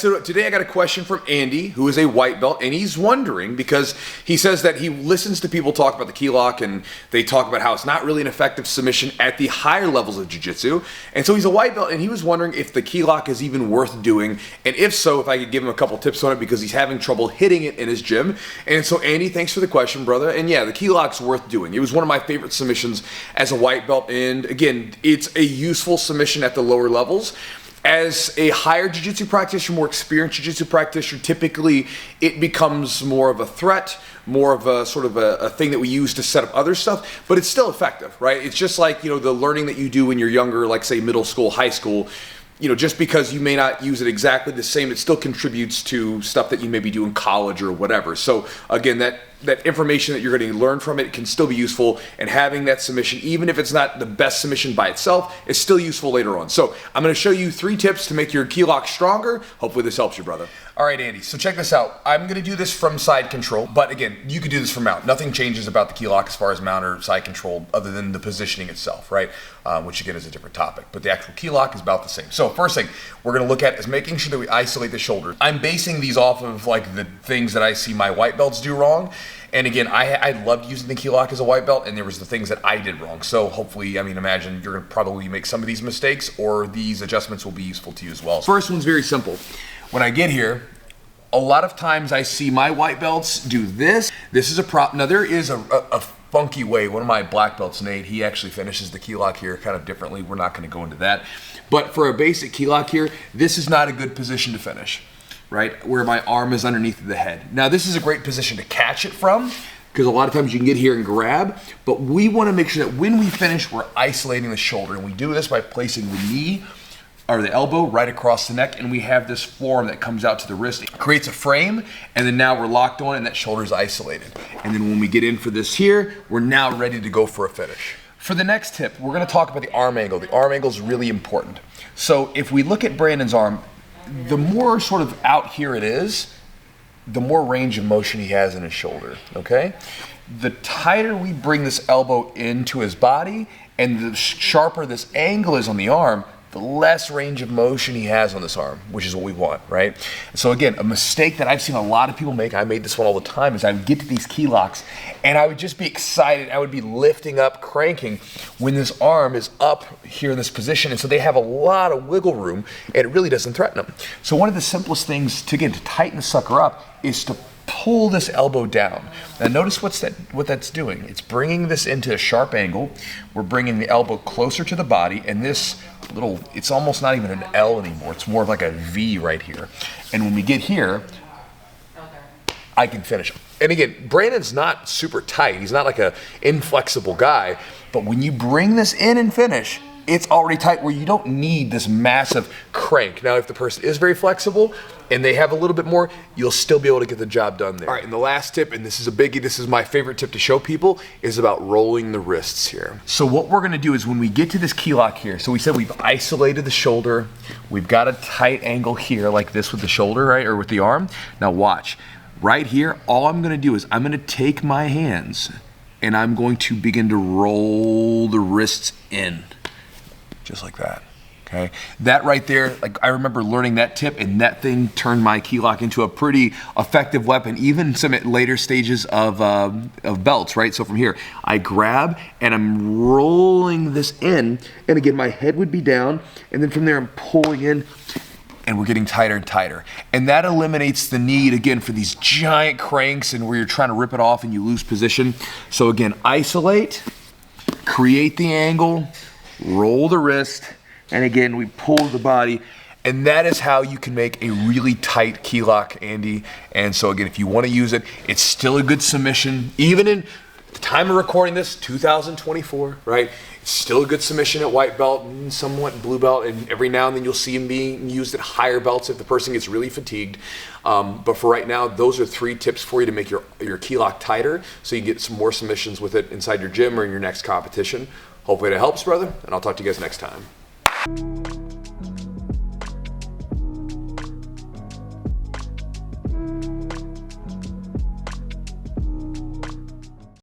So today I got a question from Andy, who is a white belt, and he's wondering because he says that he listens to people talk about the Keylock and they talk about how it's not really an effective submission at the higher levels of Jiu-Jitsu. And so he's a white belt and he was wondering if the Keylock is even worth doing, and if so, if I could give him a couple tips on it because he's having trouble hitting it in his gym. And so Andy, thanks for the question, brother. And yeah, the Keylock's worth doing. It was one of my favorite submissions as a white belt, and again, it's a useful submission at the lower levels. As a higher jiu-jitsu practitioner, more experienced jiu-jitsu practitioner, typically it becomes more of a threat, more of a sort of a thing that we use to set up other stuff, but it's still effective, right? It's just like, the learning that you do when you're younger, like say middle school, high school. Just because you may not use it exactly the same, it still contributes to stuff that you maybe do in college or whatever. So again, that information that you're going to learn from it can still be useful, and having that submission, even if it's not the best submission by itself, is still useful later on. So I'm going to show you 3 tips to make your Keylock stronger. Hopefully this helps you, brother. All right, Andy, so check this out. I'm going to do this from side control, but again, you could do this from mount. Nothing changes about the Keylock as far as mount or side control other than the positioning itself, right? Which again is a different topic, but the actual Keylock is about the same. So first thing we're going to look at is making sure that we isolate the shoulder. I'm basing these off of like the things that I see my white belts do wrong. And again, I loved using the Keylock as a white belt, and there was the things that I did wrong. So hopefully, imagine you're going to probably make some of these mistakes, or these adjustments will be useful to you as well. First one's very simple. When I get here, a lot of times I see my white belts do this. This is a prop. Now there is a funky way. One of my black belts, Nate, he actually finishes the Keylock here kind of differently. We're not going to go into that. But for a basic Keylock here, this is not a good position to finish, right? Where my arm is underneath the head. Now this is a great position to catch it from, because a lot of times you can get here and grab, but we want to make sure that when we finish, we're isolating the shoulder. And we do this by placing the knee or the elbow right across the neck, and we have this form that comes out to the wrist. It creates a frame, and then now we're locked on and that shoulder is isolated. And then when we get in for this here, we're now ready to go for a finish. For the next tip, we're going to talk about the arm angle. The arm angle is really important. So if we look at Brandon's arm, the more sort of out here it is, the more range of motion he has in his shoulder, okay? The tighter we bring this elbow into his body and the sharper this angle is on the arm, the less range of motion he has on this arm, which is what we want, right? So again, a mistake that I've seen a lot of people make, I made this one all the time, is I would get to these Keylocks and I would just be excited. I would be lifting up, cranking when this arm is up here in this position. And so they have a lot of wiggle room and it really doesn't threaten them. So one of the simplest things to tighten the sucker up is to pull this elbow down. Now notice what that's doing. It's bringing this into a sharp angle. We're bringing the elbow closer to the body, and this it's almost not even an L anymore. It's more like a V right here. And when we get here, I can finish. And again, Brandon's not super tight. He's not like a inflexible guy, but when you bring this in and finish, it's already tight where you don't need this massive crank. Now, if the person is very flexible and they have a little bit more, you'll still be able to get the job done there. All right, and the last tip, and this is a biggie, this is my favorite tip to show people, is about rolling the wrists here. So what we're gonna do is when we get to this Keylock here, so we said we've isolated the shoulder, we've got a tight angle here like this with the shoulder, right, or with the arm. Now watch, right here, all I'm gonna do is I'm gonna take my hands and I'm going to begin to roll the wrists in. Just like that, okay? That right there, like I remember learning that tip, and that thing turned my Keylock into a pretty effective weapon, even some at later stages of belts, right? So from here, I grab and I'm rolling this in, and again, my head would be down, and then from there I'm pulling in, and we're getting tighter and tighter. And that eliminates the need, again, for these giant cranks and where you're trying to rip it off and you lose position. So again, isolate, create the angle, roll the wrist, and again, we pull the body, and that is how you can make a really tight Keylock, Andy. And so again, if you want to use it, it's still a good submission. Even in the time of recording this, 2024, right? It's still a good submission at white belt and somewhat blue belt, and every now and then you'll see them being used at higher belts if the person gets really fatigued. But for right now, those are 3 tips for you to make your Keylock tighter so you can get some more submissions with it inside your gym or in your next competition. Hopefully that helps, brother, and I'll talk to you guys next time.